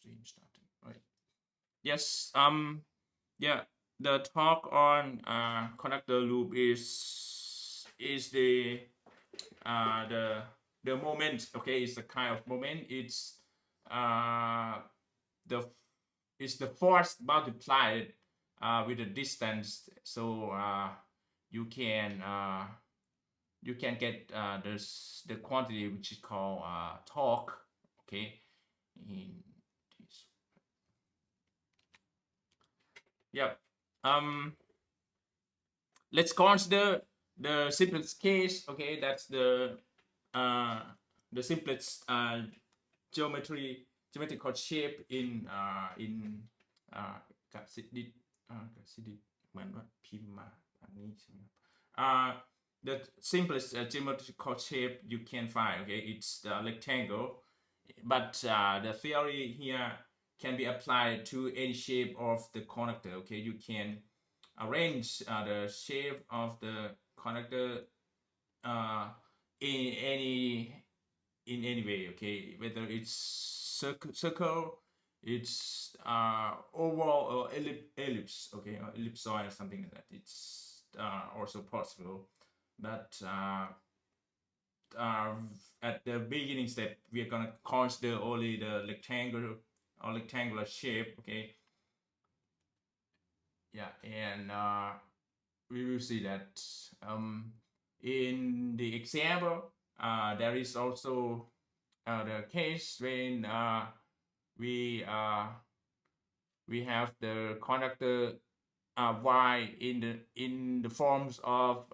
stream starting, right? Yes. Yeah, the talk on conductor loop is the moment. Okay, it's a kind of moment. It's the force multiplied with the distance, so you can get the quantity which is called torque. Okay, in this. Yep. Let's consider the simplest case. Okay, that's the simplest geometrical shape in กับสิทธิเหมือนว่าพิมพ์มาอันนี้ใช่ไหมthe simplest geometrical shape you can find. Okay, it's the rectangle, but the theory here can be applied to any shape of the conductor. Okay, you can arrange the shape of the conductor in any way. Okay, whether it's circle, it's oval or ellipse. Okay, or ellipsoid or something like that. It's also possible, but at the beginning step we are gonna consider only the rectangular shape. Okay, yeah, and we will see that in the example there is also the case when we have the conductor y in the forms of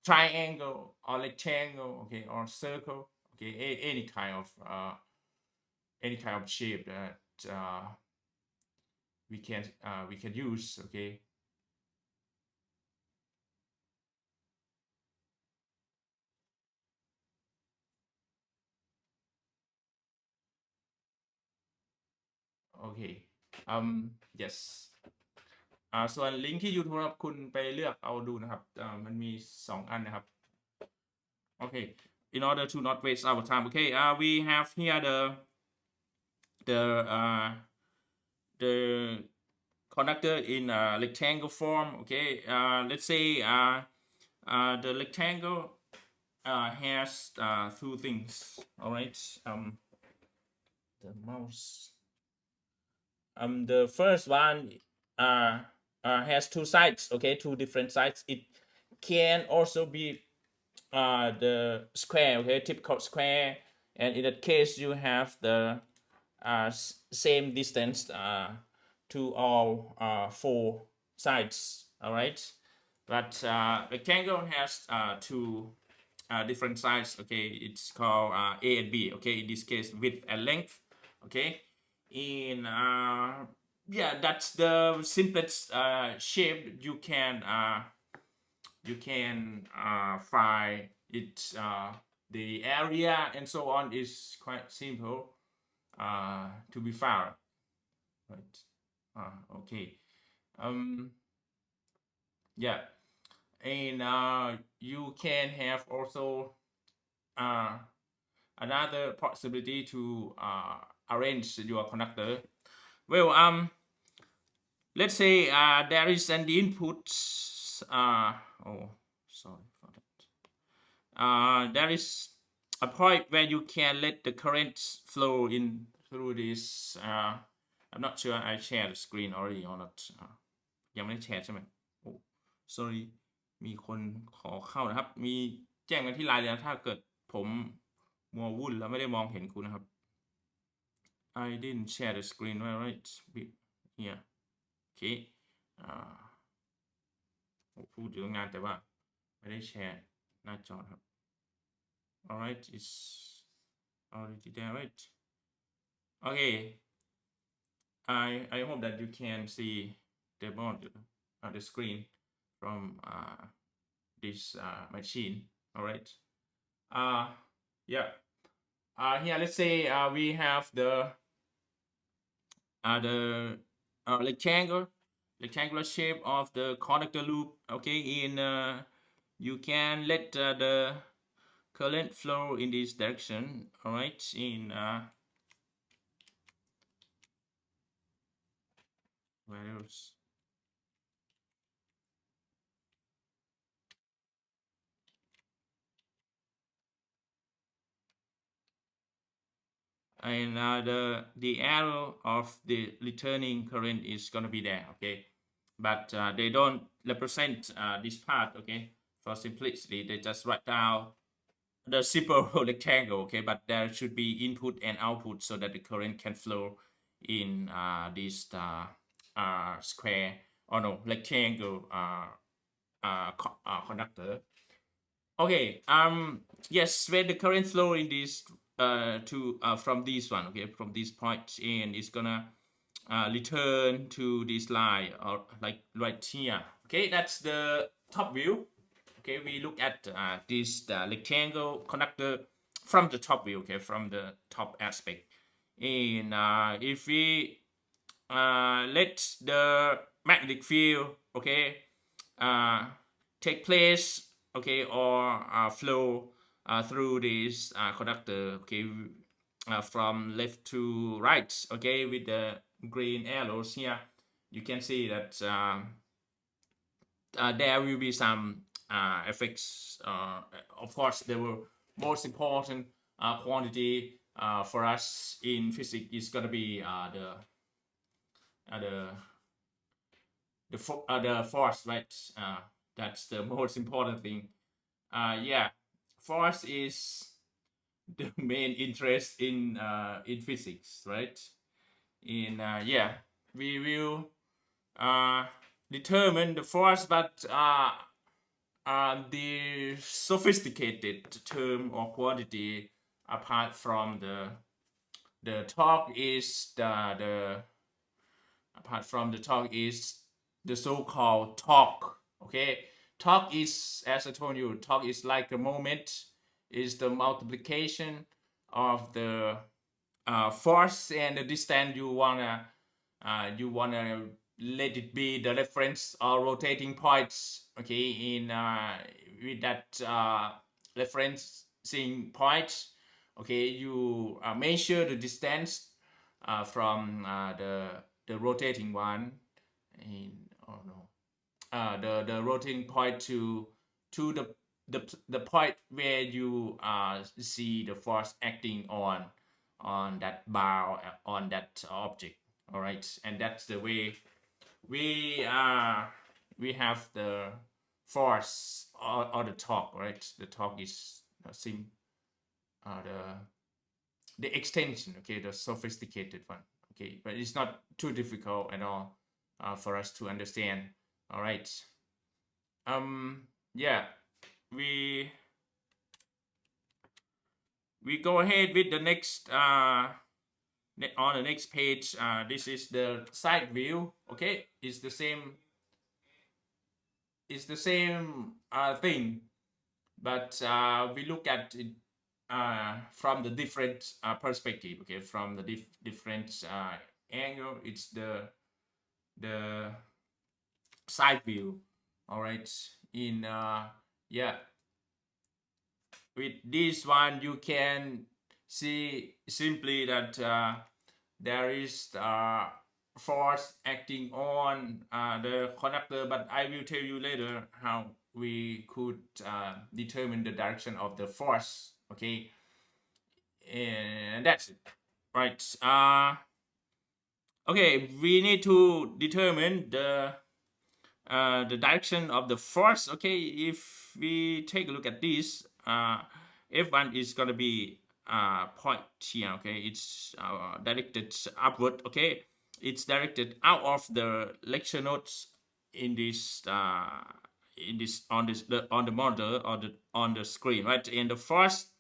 triangle or rectangle, okay, or circle. Okay, any kind of shape that we can use. Okay, okay. Yes.ส่วนลิงก์ที่ YouTube ครับคุณไปเลือกเอาดูนะครับมันมี2อันนะครับ okay, in order to not waste our time. Okay, we have here the conductor in rectangle form. Okay, let's say the rectangle has two things. All right, the mouse. The first one has two sides. Okay, two different sides. It can also be the square. Okay, typical square, and in that case you have the same distance to all four sides. All right, but rectangle has two different sides. Okay, it's called A and B. Okay, in this case width and length. Okay, in yeah, that's the simplest shape you can find it. The area and so on is quite simple to be found, right? Okay. Yeah, and you can have also another possibility to arrange your conductor. Well, let's say there is an input. Oh, sorry for that. There is a point where you can let the current flow in through this. I'm not sure I shared the screen already or not. ยังไม่ได้แชร์ใช่ไหมโอ้ sorry มีคนขอเข้านะครับ มีแจ้งกันที่ไลน์เลยนะถ้าเกิดผมมัววุ่นแล้วไม่ได้มองเห็นคุณนะครับ I didn't share the screen right here. Okay. พูดอยู่งานแต่ว่าไม่ได้แชร์หน้าจอครับ alright, it's already there, right? Okay, I hope that you can see the the screen from this machine. Alright, yeah, here let's say we have the rectangular shape of the conductor loop. Okay, in you can let the current flow in this direction. All right, in Where else? And the arrow of the returning current is gonna be there, okay? But they don't represent this part, okay? For simplicity, they just write down the simple rectangle, okay? But there should be input and output so that the current can flow in this square or no rectangle conductor. Okay. Yes, when the current flow in this from this one, okay, from this point in, it's gonna return to this line or like right here. Okay, that's the top view. Okay, we look at this rectangle conductor from the top view. Okay, from the top aspect. And if we let the magnetic field, okay, take place, okay, or flow through this conductor, okay, from left to right, okay, with the green arrows here, you can see that there will be some effects. Of course, the most important quantity for us in physics is going to be the force, right? That's the most important thing. Yeah, force is the main interest in physics, right? In yeah, we will determine the force, but the sophisticated term or quantity apart from the torque is the apart from the torque is the so-called torque. Okay, torque is, as I told you, torque is like a moment, is the multiplication of the force and the distance you wanna let it be the reference or rotating points. Okay, in with that referencing point, okay, you measure the distance from the rotating one, in oh no, the rotating point to the point where you see the force acting on that bar, on that object. All right, and that's the way we have the force or the torque, right? The torque is the extension, okay, the sophisticated one, okay, but it's not too difficult at all for us to understand. All right. Yeah, we go ahead with the next on the next page. This is the side view. Okay, it's the same thing, but we look at it from the different perspective. Okay, from the different angle. It's the side view. All right. In yeah, with this one you can see simply that there is force acting on the conductor, but I will tell you later how we could determine the direction of the force. Okay, and that's it, right? Okay, we need to determine the direction of the force. Okay, if we take a look at this, F1 is gonna be point here. Okay, it's directed upward. Okay, it's directed out of the lecture notes in this on the monitor or on the screen, right? And the force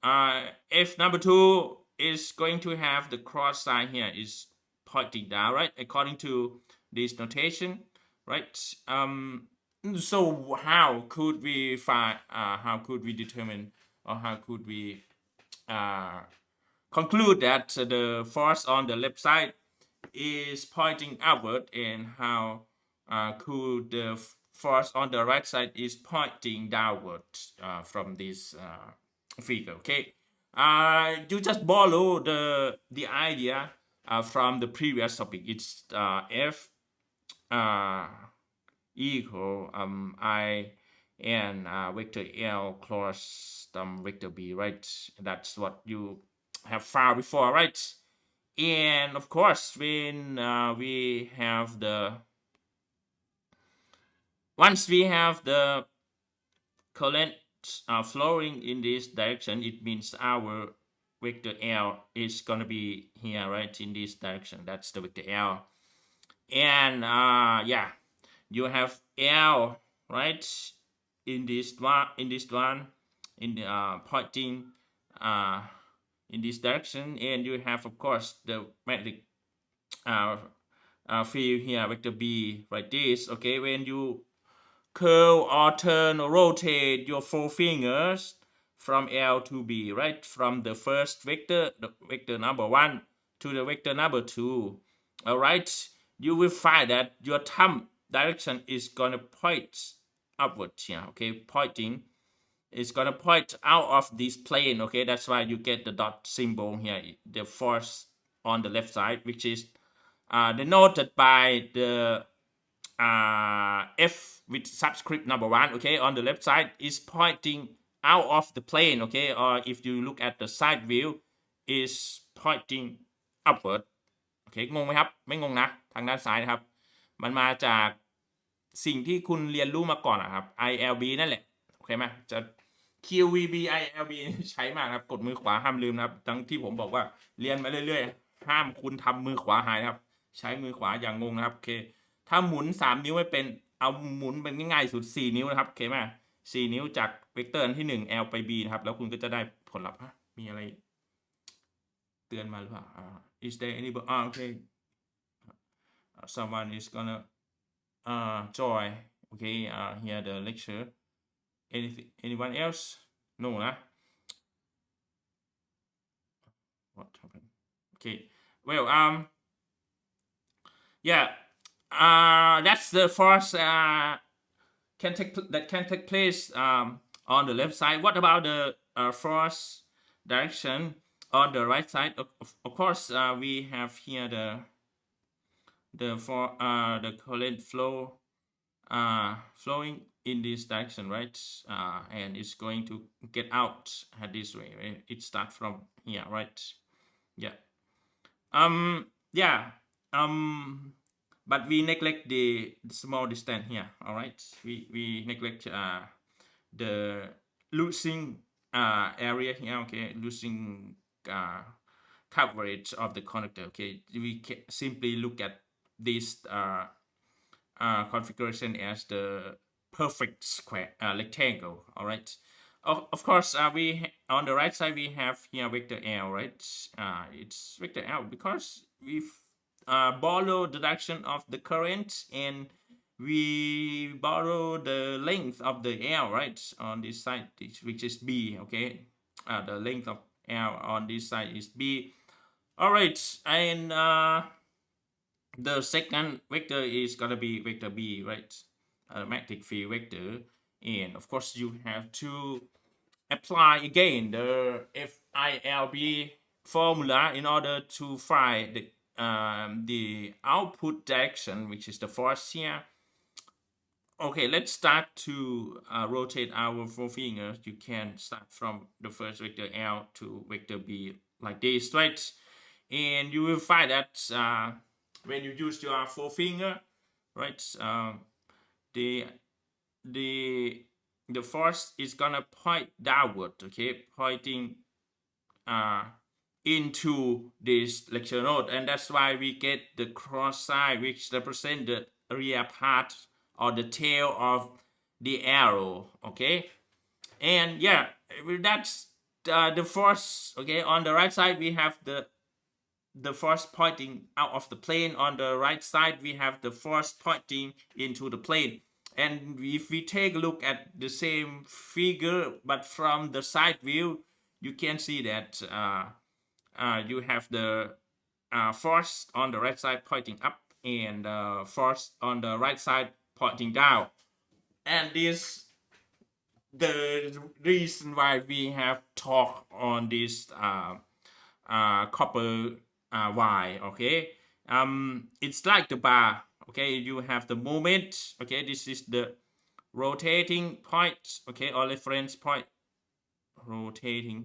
F number 2 is going to have the cross sign here is pointing down, right? According to this notation, right? So how could we find? How could we determine, or how could we conclude that the force on the left side is pointing upward, and how could the force on the right side is pointing downward from this figure? Okay, you just follow the idea from the previous topic. It's F equal I and vector L cross vector B, right? That's what you have found before, right? And of course, when we have once we have the current flowing in this direction, it means our vector L is gonna be here, right, in this direction. That's the vector L. And yeah, you have L, right, in this one, in the pointing in this direction, and you have, of course, the magnetic field here, vector B, like this. Okay, when you curl or turn or rotate your four fingers from L to B, right, from the first vector, the vector number 1, to the vector number 2, all right, you will find that your thumb direction is gonna point upwards here. Okay, pointing is gonna point out of this plane. Okay, that's why you get the dot symbol here, the force on the left side, which is denoted by the F with subscript number 1, okay, on the left side is pointing out of the plane, okay, or if you look at the side view is pointing upward. โอเคงงไหมครับไม่งงนะทางด้านซ้ายนะครับมันมาจากสิ่งที่คุณเรียนรู้มาก่อนนะครับ ILB นั่นแหละโอเคไหมจะ QVB ILB ใช้มากครับกดมือขวาห้ามลืมนะครับทั้งที่ผมบอกว่าเรียนมาเรื่อยๆห้ามคุณทำมือขวาหายนะครับใช้มือขวาอย่างงงนะครับโอเคถ้าหมุน3นิ้วไม่เป็นเอาหมุนเป็นง่ายๆสุด4นิ้วนะครับโอเคไหม4นิ้วจากเวกเตอร์ที่1 L ไป B นะครับแล้วคุณก็จะได้ผลลัพธ์มีอะไรเตือนมาหรือเปล่าis there any okay someone is gonna join okay hear the lecture anyone else no nah what happened okay well yeah that's the first can take place on the left side. What about the force direction on the right side? Of course, we have here the current flow flowing in this direction, right? And it's going to get out this way, right? It starts from here, right? Yeah. Yeah. But we neglect the small distance here. All right. We neglect the losing area here. Okay, losing coverage of the connector. Okay, we simply look at this configuration as the perfect square rectangle. All right. Of course, we on the right side we have here vector L, right? It's vector L because we've borrow the direction of the current and we borrow the length of the L, right, on this side, which is B. Okay, the length of L on this side is B. All right, and the second vector is gonna be vector B, right, magnetic field vector. And of course you have to apply again the FILB formula in order to find the output direction, which is the force here. Okay, let's start to rotate our four fingers. You can start from the first vector L to vector B like this, right? And you will find that when you use your four finger, right, the force is gonna point downward, okay, pointing into this lecture note, and that's why we get the cross sign, which represent the rear part or the tail of the arrow. Okay, and yeah, that's the force. Okay, on the right side we have the force pointing out of the plane. On the right side we have the force pointing into the plane. And if we take a look at the same figure but from the side view, you can see that you have the force on the right side pointing up and force on the right side pointing down. And this the reason why we have talked on this copper y. Okay, it's like the bar. Okay, you have the moment. Okay, this is the rotating point. Okay, or reference point. Rotating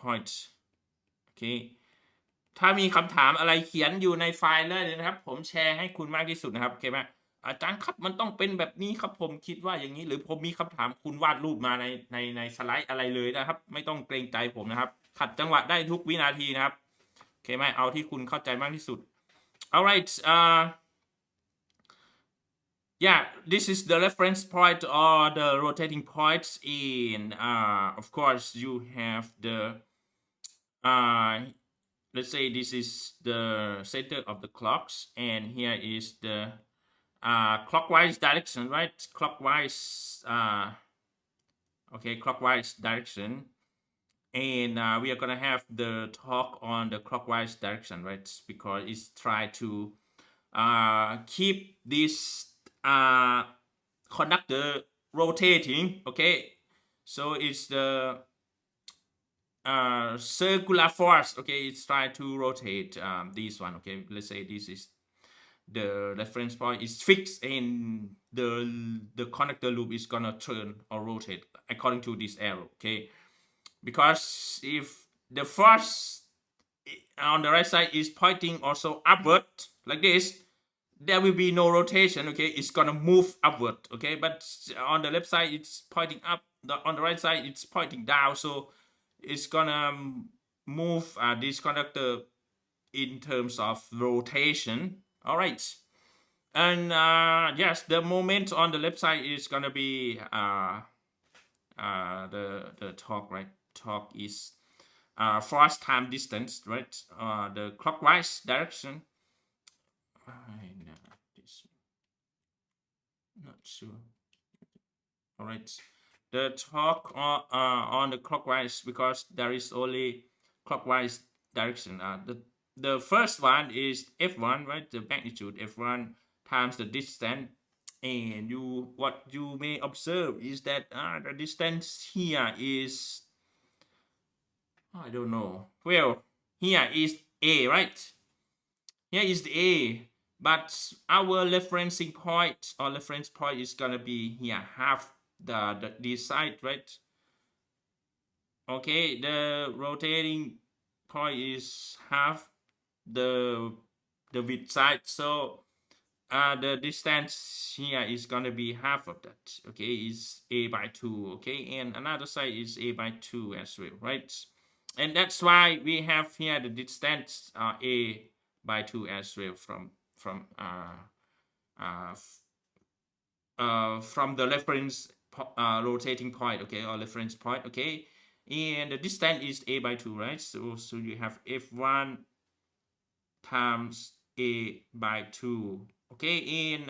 point. โอเคถ้ามีคำถามอะไรเขียนอยู่ในไฟล์เลยนะครับผมแชร์ให้คุณมากที่สุดนะครับโอเคไหมอาจารย์ครับมันต้องเป็นแบบนี้ครับผมคิดว่าอย่างนี้หรือผมมีคำถามคุณวาดรูปมาในสไลด์อะไรเลยนะครับไม่ต้องเกรงใจผมนะครับขัดจังหวะได้ทุกวินาทีนะครับโอเคไหมเอาที่คุณเข้าใจมากที่สุด alright yeah, this is the reference point or the rotating points in of course you have the let's say this is the center of the clocks and here is the clockwise direction, right? Clockwise okay, clockwise direction, and we are gonna have the talk on the clockwise direction, right? Because it's try to keep this conductor rotating. Okay, so it's the circular force. Okay, it's trying to rotate this one. Okay, let's say this is the reference point is fixed and the conductor loop is gonna turn or rotate according to this arrow. Okay, because if the force on the right side is pointing also upward like this, there will be no rotation. Okay, it's gonna move upward. Okay, but on the left side it's pointing up, on the right side it's pointing down, so it's gonna move this conductor in terms of rotation. All right, and yes, the moment on the left side is gonna be the torque, right? Torque is force time distance, right? The clockwise direction. Not sure. All right, the torque on the clockwise, because there is only clockwise direction. The first one is F1, right? The magnitude F1 times the distance, and what you may observe is that the distance here is, I don't know. Well, here is A, right? Here is the A, but our referencing point or reference point is gonna be here, half this side, right? Okay, the rotating point is half the width side, so the distance here is gonna be half of that. Okay, is A by 2. Okay, and another side is A by 2 as well, right? And that's why we have here the distance A by 2 as well from the reference rotating point. Okay, or reference point. Okay, and the distance is A by 2, right? So you have F1 times A by 2. Okay, and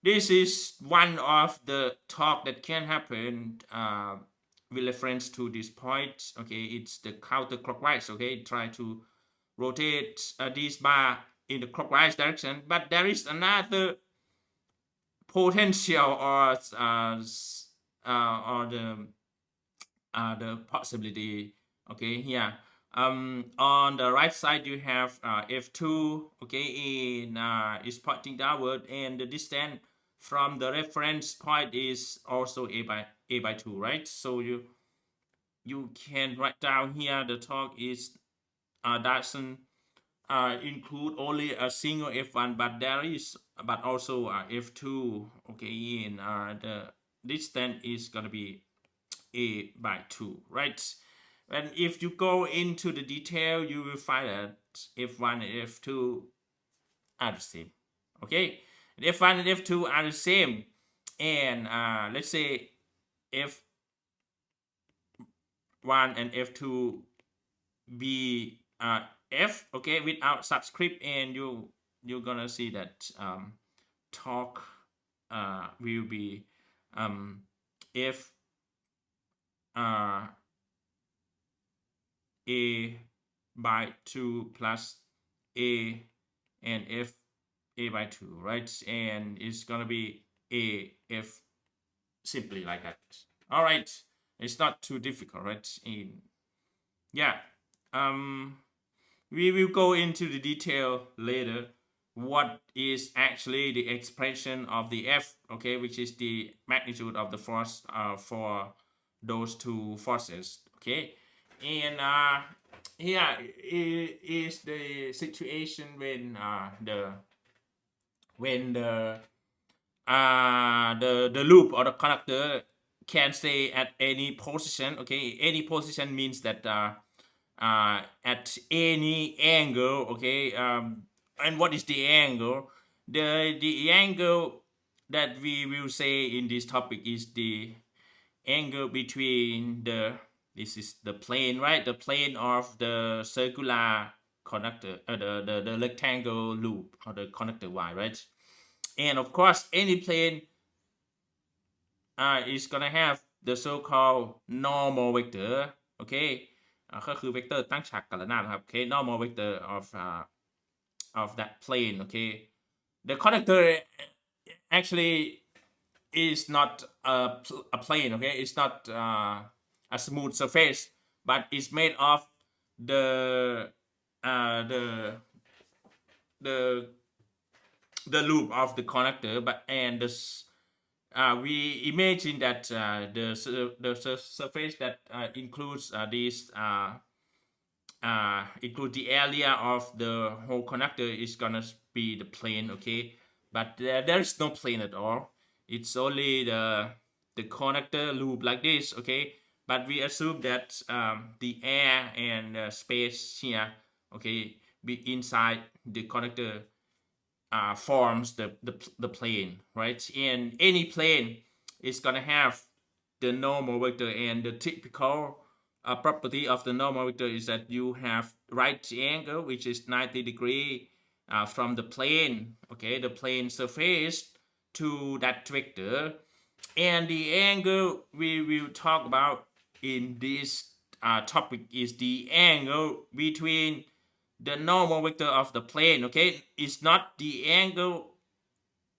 this is one of the torque that can happen with reference to this point. Okay, it's the counterclockwise. Okay, try to rotate this bar in the clockwise direction, but there is another potential or the possibility. Okay, here on the right side you have F2. Okay, and is pointing downward, and the distance from the reference point is also A by 2, right? So you can write down here the torque is doesn't include only a single F1, but also F2. Okay, and the distance is gonna be A by 2, right? And if you go into the detail, you will find that F1 and F2 are the same. Okay, F1 and F2 are the same, and let's say F1 and F2 be F, okay, without subscript, and you're gonna see that torque will be F A by 2 plus A and F A by 2, right? And it's gonna be A F, simply like that. All right, it's not too difficult, right? yeah, we will go into the detail later. What is actually the expression of the F, okay, which is the magnitude of the force for those two forces, okay, and here is the situation when when the loop or the conductor can stay at any position, okay. Any position means that at any angle, okay. And what is the angle? The angle that we will say in this topic is the angle between the, this is the plane, right? The plane of the circular conductor, the rectangle loop or the conductor Y, right? And of course, any plane is gonna have the so-called normal vector, okay. ก็คือ vector ตั้งฉากกับระนาบนะครับ okay. Normal vector of that plane, okay. The conductor actually is not a plane, okay. It's not a smooth surface, but it's made of the uh, the the the loop of the conductor, but and the we imagine that the surface that includes this include the area of the whole conductor is gonna be the plane, okay. But there is no plane at all. It's only the conductor loop like this, okay. But we assume that the air and space here, okay, be inside the conductor forms the plane, right? And any plane is gonna have the normal vector, and the typical property of the normal vector is that you have right angle, which is 90 degree from the plane, okay, the plane surface to that vector. And the angle we will talk about in this topic is the angle between the normal vector of the plane, okay. It's not the angle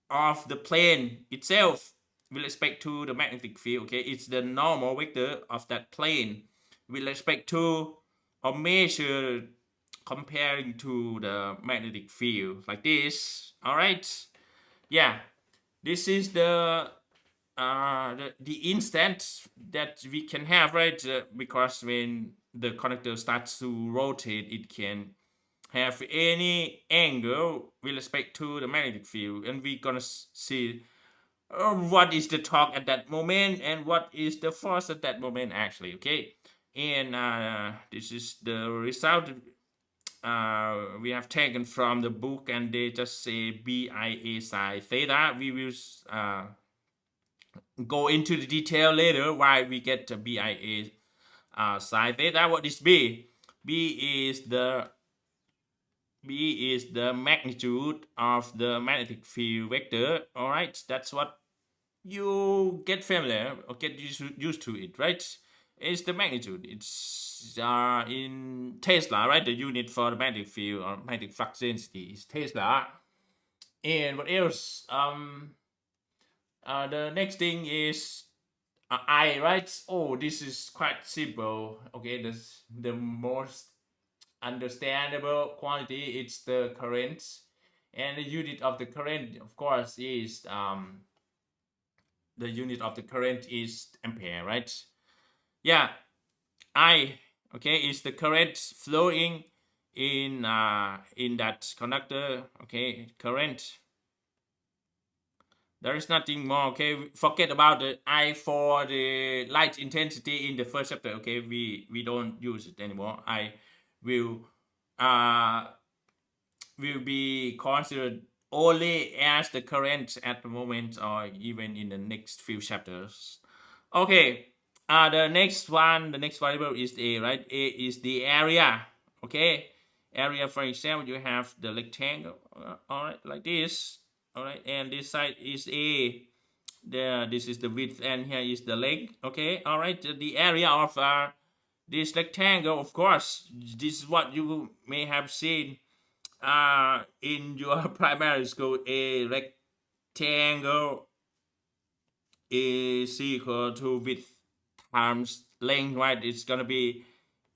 of the plane itself with respect to the magnetic field, okay. It's the normal vector of that plane with respect to or measure comparing to the magnetic field like this. All right, yeah, this is the instant that we can have, right? Because when the conductor starts to rotate, it can have any angle with respect to the magnetic field, and we're gonna see what is the torque at that moment and what is the force at that moment actually, okay. And this is the result we have taken from the book, and they just say BIA sine theta. We will go into the detail later why we get the BIA sine theta. What is B? B is the magnitude of the magnetic field vector. All right, that's what you get familiar or get used to it, right? It's the magnitude. It's in Tesla, right? The unit for the magnetic field or magnetic flux density is Tesla. And what else? The next thing is I, right? Oh, this is quite simple. Okay, this the most understandable quantity. It's the current, and the unit of the current, of course, is the unit of the current is ampere, right? Yeah, I, okay, is the current flowing in that conductor, okay, current. There is nothing more, okay. Forget about the I for the light intensity in the first chapter, okay. We don't use it anymore. I will be considered only as the current at the moment or even in the next few chapters. Okay, the next variable is A, right? A is the area, okay. Area, for example, you have the rectangle, all right, like this, all right, and this side is A. This is the width, and here is the length, okay. All right, the area of this rectangle, of course, this is what you may have seen in your primary school. A rectangle is equal to width times length, right? It's gonna be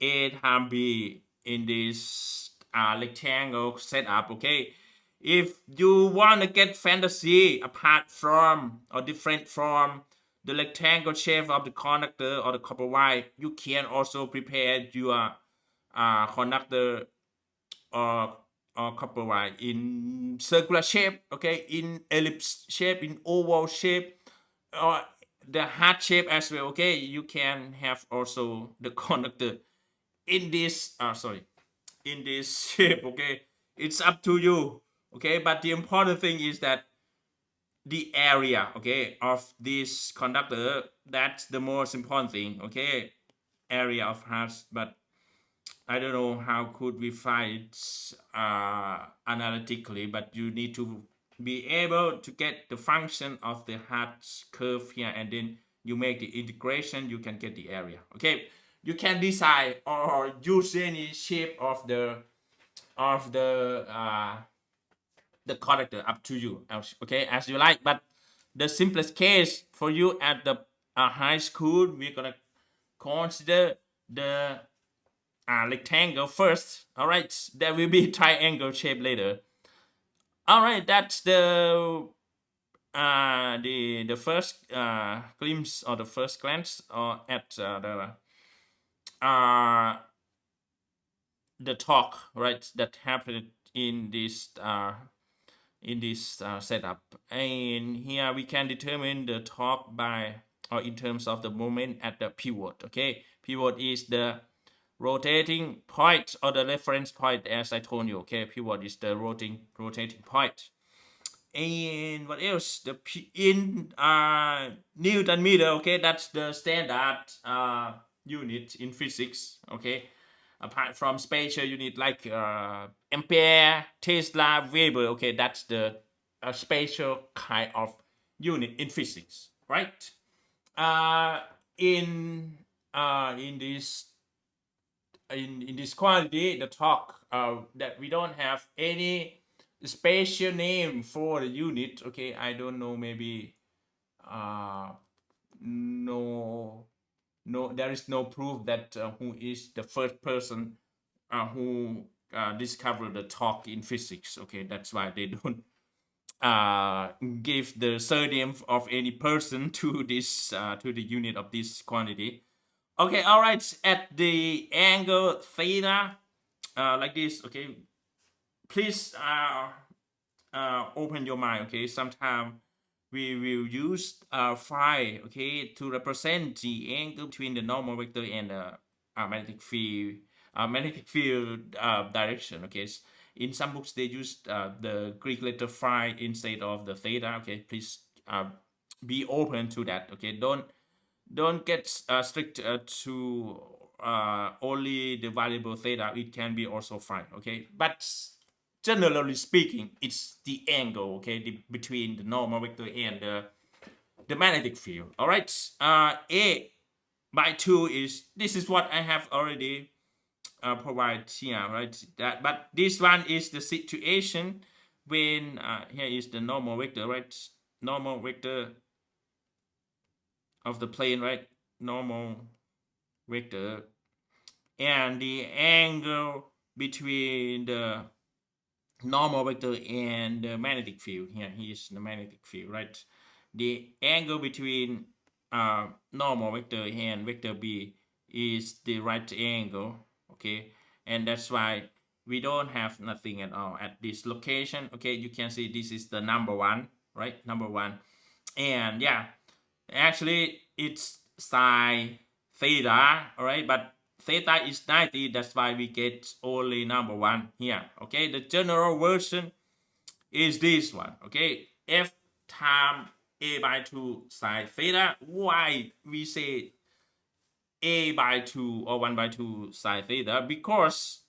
A times B in this rectangle setup. Okay, if you want to get fantasy apart from or different from the rectangle shape of the conductor or the copper wire, you can also prepare your conductor or copper wire in circular shape, okay, in ellipse shape, in oval shape, or the heart shape as well. Okay, you can have also the conductor in this in this shape. Okay, it's up to you. Okay, but the important thing is that the area, okay, of this conductor, that's the most important thing. Okay, area of hearts. But I don't know how could we find it analytically, but you need to be able to get the function of the heart curve here, and then you make the integration, you can get the area. Okay, you can decide or use any shape of the conductor, up to you. Okay, as you like. But the simplest case for you at the high school, we're gonna consider the rectangle first. All right, there will be triangle shape later. All right, that's the first glimpse or the first glance or at the talk, right, that happened in this setup. And here we can determine the torque by or in terms of the moment at the pivot. Okay, pivot is the rotating point or the reference point, as I told you. Okay, pivot is the rotating point. And what else? The in Newton meter. Okay, that's the standard unit in physics. Okay, apart from spatial unit like ampere, Tesla, Weber. Okay, that's the spatial kind of unit in physics, right? In this in this quantity, the torque that we don't have any spatial name for the unit. Okay, I don't know, maybe no, there is no proof that who is the first person who discovered the torque in physics. Okay, that's why they don't give the surname of any person to this to the unit of this quantity. Okay, all right, at the angle theta, like this. Okay, please open your mind. Okay, sometimes we will use phi, okay, to represent the angle between the normal vector and the magnetic field direction. Okay, in some books they use the Greek letter phi instead of the theta. Okay, please be open to that. Okay, don't get strict to only the variable theta. It can be also phi. Okay, but generally speaking, it's the angle, okay, between the normal vector and the magnetic field. All right, A by 2 this is what I have already provided here, right? But this one is the situation when here is the normal vector, right? Normal vector of the plane, right? Normal vector, and the angle between the normal vector and the magnetic field. Here is the magnetic field, right? The angle between normal vector and vector B is the right angle. Okay, and that's why we don't have nothing at all at this location. Okay, you can see this is the number one, right? Number one. And yeah, actually it's sine theta, all right, but theta is 90, that's why we get only number one here. Okay, the general version is this one. Okay, F times A by 2 sine theta. Why we say A by 2 or 1 by 2 sine theta? Because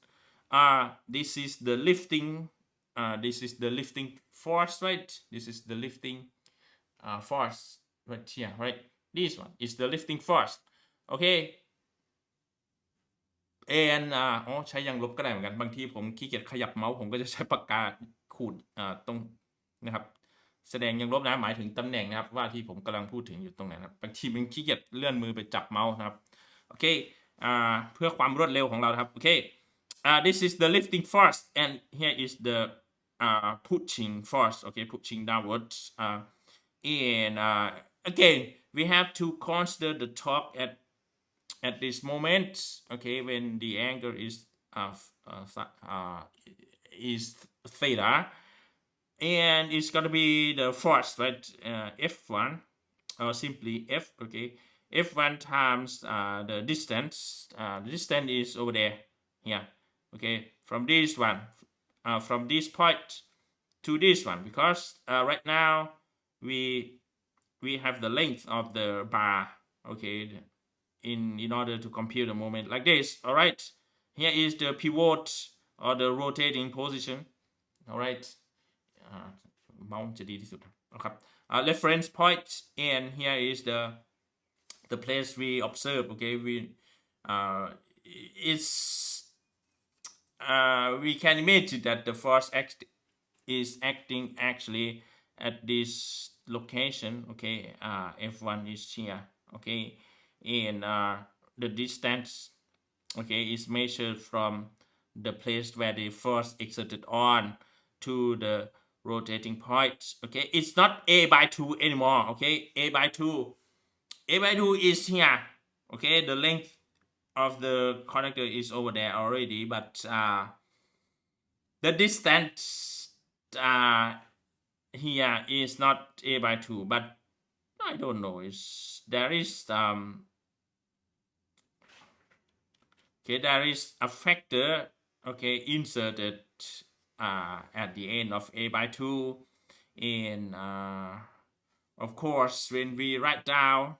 this is the lifting force, right? This is the lifting force right here, right? This one is the lifting force. Okay, and ใช้ยางลบก็ได้เหมือนกันบางทีผมขี้เกียจขยับเมาส์ผมก็จะใช้ปากกาขูดตรงนะครับแสดงยางลบนะหมายถึงตำแหน่งนะครับว่าที่ผมกำลังพูดถึงอยู่ตรงไหนครับบางทีมันขี้เกียจเลื่อนมือไปจับเมาส์นะครับโอเค เพื่อความรวดเร็วของเราครับ okay this is the lifting force and here is the pushing force, okay, pushing downwards and again we have to consider the torque at this moment, okay, when the angle is theta, and it's gonna be the force, right? F1 or simply F, okay, F1 times the distance. The distance is over there, here, okay, from this one, from this point to this one, because right now we have the length of the bar, okay, in order to compute the moment like this. All right, here is the pivot or the rotating position. All right, เมาส์จะดีที่สุดนะครับ reference point, and here is the place we observe, okay, it's we can imagine that the force is acting actually at this location, okay, F1 is here, okay, and the distance, okay, is measured from the place where the force exerted on to the rotating point, okay. It's not a by 2 anymore, okay. a by 2 is here, okay. The length of the connector is over there already, but the distance here is not a by 2, but I don't know, there is okay, there is a factor, okay, inserted at the end of a by 2, and of course when we write down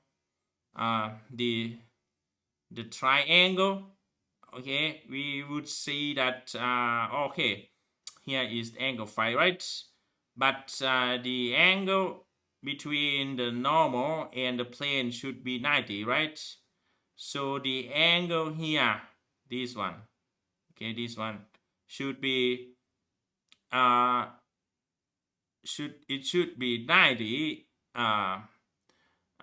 the triangle, okay, we would see that okay, here is the angle phi, right? But the angle between the normal and the plane should be 90, right? So the angle here, this one, okay, this one should be should be 90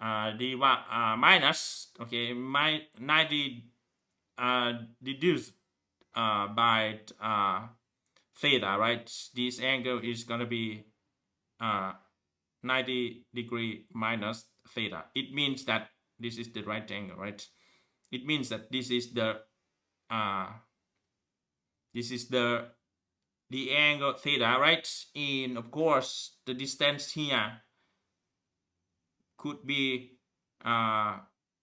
minus, okay, 90 reduced by theta, right? This angle is gonna be 90 degree minus theta. It means that this is the right angle, right? It means that this is the angle theta, right? And of course the distance here could be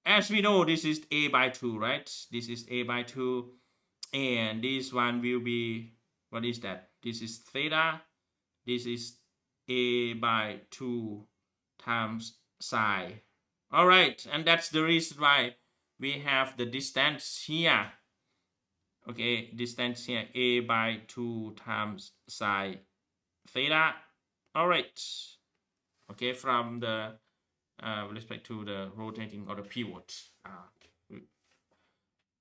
as we know, this is a by 2, right? This is a by 2, and this one will be, what is that? This is theta, this is a by 2 times psi. All right, and that's the reason why we have the distance here, okay, distance here a by 2 times psi theta. All right, okay, from the with respect to the rotating or the pivot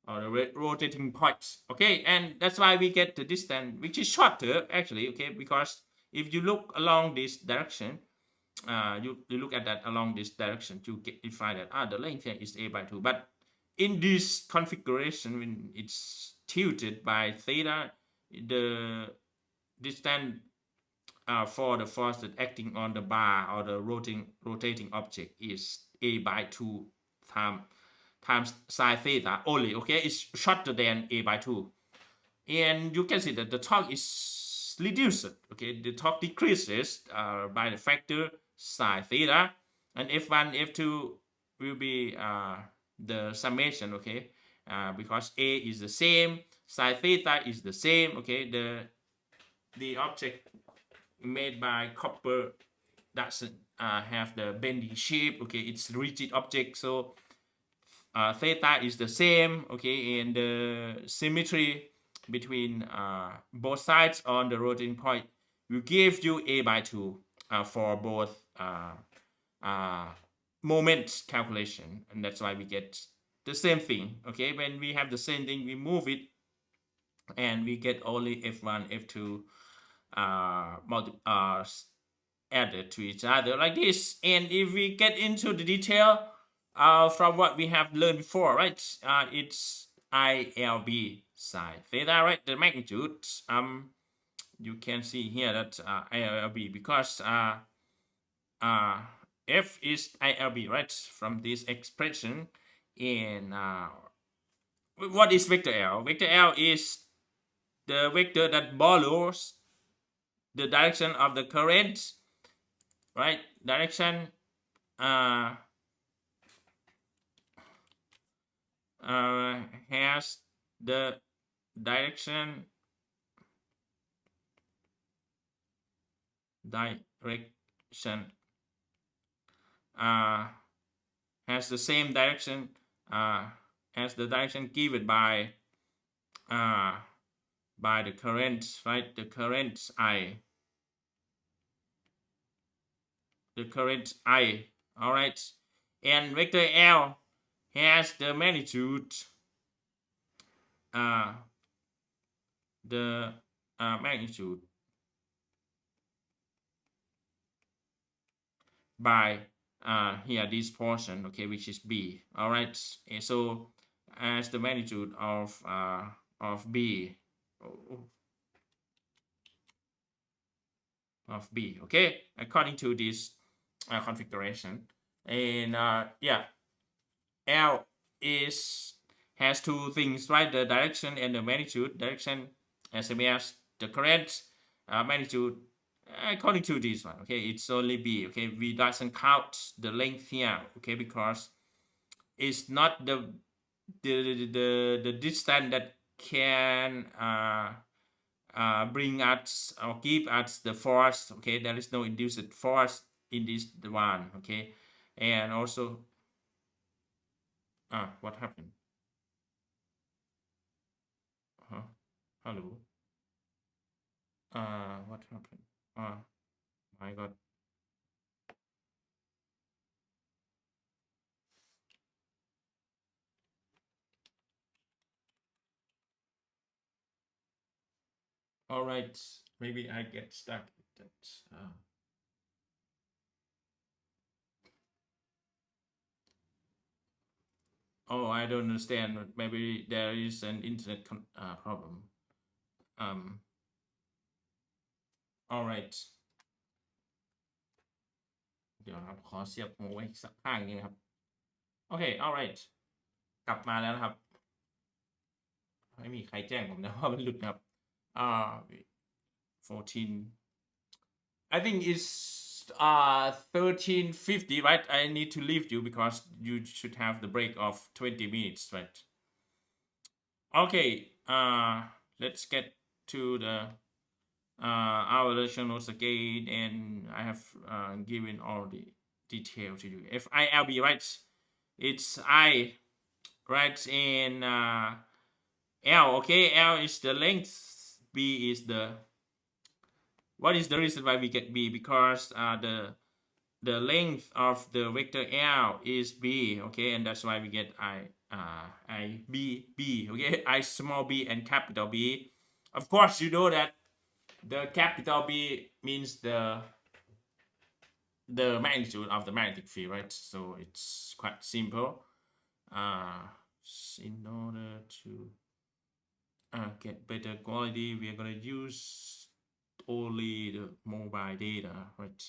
or the rotating points, okay, and that's why we get the distance which is shorter actually, okay, because if you look along this direction, you look at that along this direction, you find that the length here is a by 2, but in this configuration when it's tilted by theta, the distance for the force that acting on the bar or the rotating object is a by 2 times psi theta only, okay. It's shorter than a by 2, and you can see that the torque is reduced, okay. The torque decreases by the factor psi theta, and f1 f2 will be the summation, okay, because a is the same, psi theta is the same, okay. The object made by copper doesn't have the bending shape, okay. It's rigid object, so theta is the same, okay, and the symmetry between both sides on the rotating point will give you a by 2 for both moment calculation, and that's why we get the same thing, okay. When we have the same thing, we move it and we get only f1 f2 added to each other like this. And if we get into the detail, from what we have learned before, right? It's ILB sine theta, right? The magnitude, you can see here that ILB, because F is ILB, right? From this expression. And what is vector L? Vector L is the vector that follows the direction of the current, right? Direction has the direction has the same direction as the direction given by the current, right? The current I, all right. And vector L has the magnitude magnitude by here this portion, okay, which is B, all right. And so as the magnitude of B, okay, according to this configuration. And yeah, L has two things, right? The direction and the magnitude. Direction same as the current, magnitude according to this one, okay, it's only B, okay. We doesn't count the length here, okay, because it's not the distance that can bring us or give us the force, okay. There is no induced force in this one, okay. And also what happened? Hello. What happened? My god. All right, maybe I get stuck with that. Oh, I don't understand. Maybe there is an internet problem. All right. เดี๋ยวนะครับขอเสียบหูไว้สักข้างนึงครับโอเค alright กลับมาแล้วนะครับไม่มีใครแจ้งผมนะว่ามันหลุดนะครับ14 I think it's 13:50, right? I need to leave you because you should have the break of 20 minutes, right? Okay, let's get to the our lecture notes again, and I have given all the detail to you. If ILB, right? It's I, right? And L, okay? L is the length. B is the. What is the reason why we get B? Because the length of the vector L is B, okay, and that's why we get B, okay, I small b and capital B. Of course, you know that the capital B means the magnitude of the magnetic field, right? So it's quite simple. In order to get better quality, we are going to use only the mobile data, right?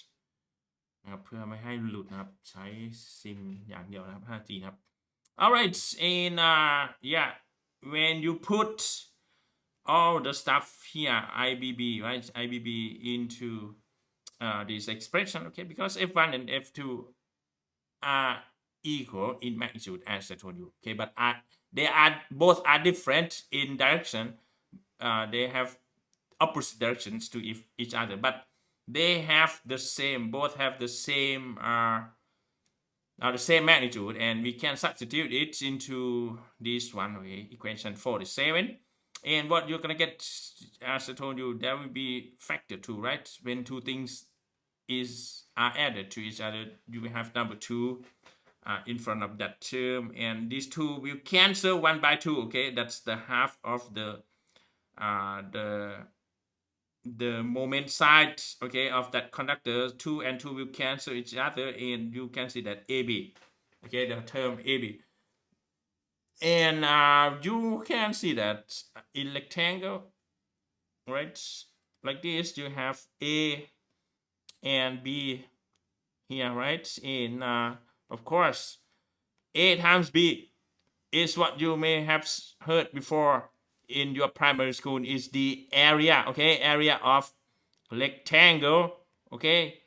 นะครับเพื่อไม่ให้หลุดนะครับใช้ซิมอย่างเดียวนะครับ 5G นะครับ alright, and yeah, when you put all the stuff here, IBB, right? IBB into this expression, okay, because F1 and F2 are equal in magnitude, as I told you, okay, but they are both are different in direction. They have opposite directions to each other, but they have the same, both have the same magnitude, and we can substitute it into this one, okay, equation 47. And what you're gonna get, as I told you, there will be factor 2, right? When two things are added to each other, you will have number 2 in front of that term, and these two will cancel 1 by 2, okay. That's the half of the moment side, okay, of that conductor. 2 and 2 will cancel each other, and you can see that AB, okay, the term AB. And you can see that in rectangle, right, like this, you have A and B here, right? In of course, A times B is what you may have heard before in your primary school, is the area, okay, area of rectangle, okay,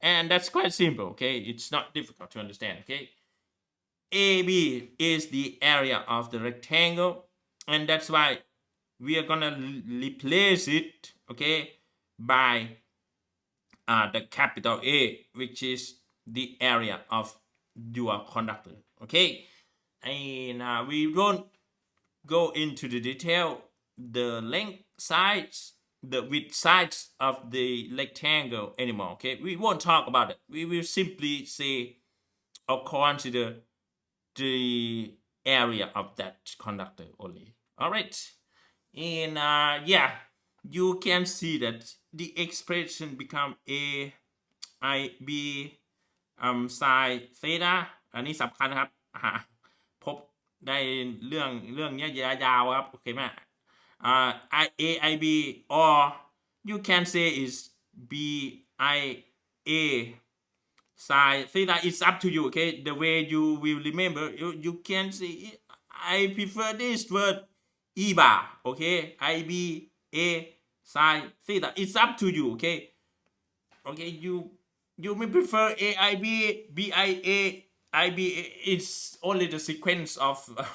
and that's quite simple, okay, it's not difficult to understand, okay. AB is the area of the rectangle, and that's why we are gonna replace it, okay, by the capital A, which is the area of your conductor, okay. And we don't go into the detail, the length sides, the width sides of the rectangle anymore, okay. We won't talk about it. We will simply say or consider the area of that conductor only. All right. And yeah, you can see that the expression become A I B sin theta อันนี้สำคัญนะครับพบได้เรื่องนี้ยาวๆครับโอเคไหมA I B, or you can say is B I A sin theta. It's up to you, okay, the way you will remember. You can say I prefer this word E bar, okay, I B A sin theta. It's up to you, okay. Okay, you may prefer A I B B I A I B A. It's only the sequence of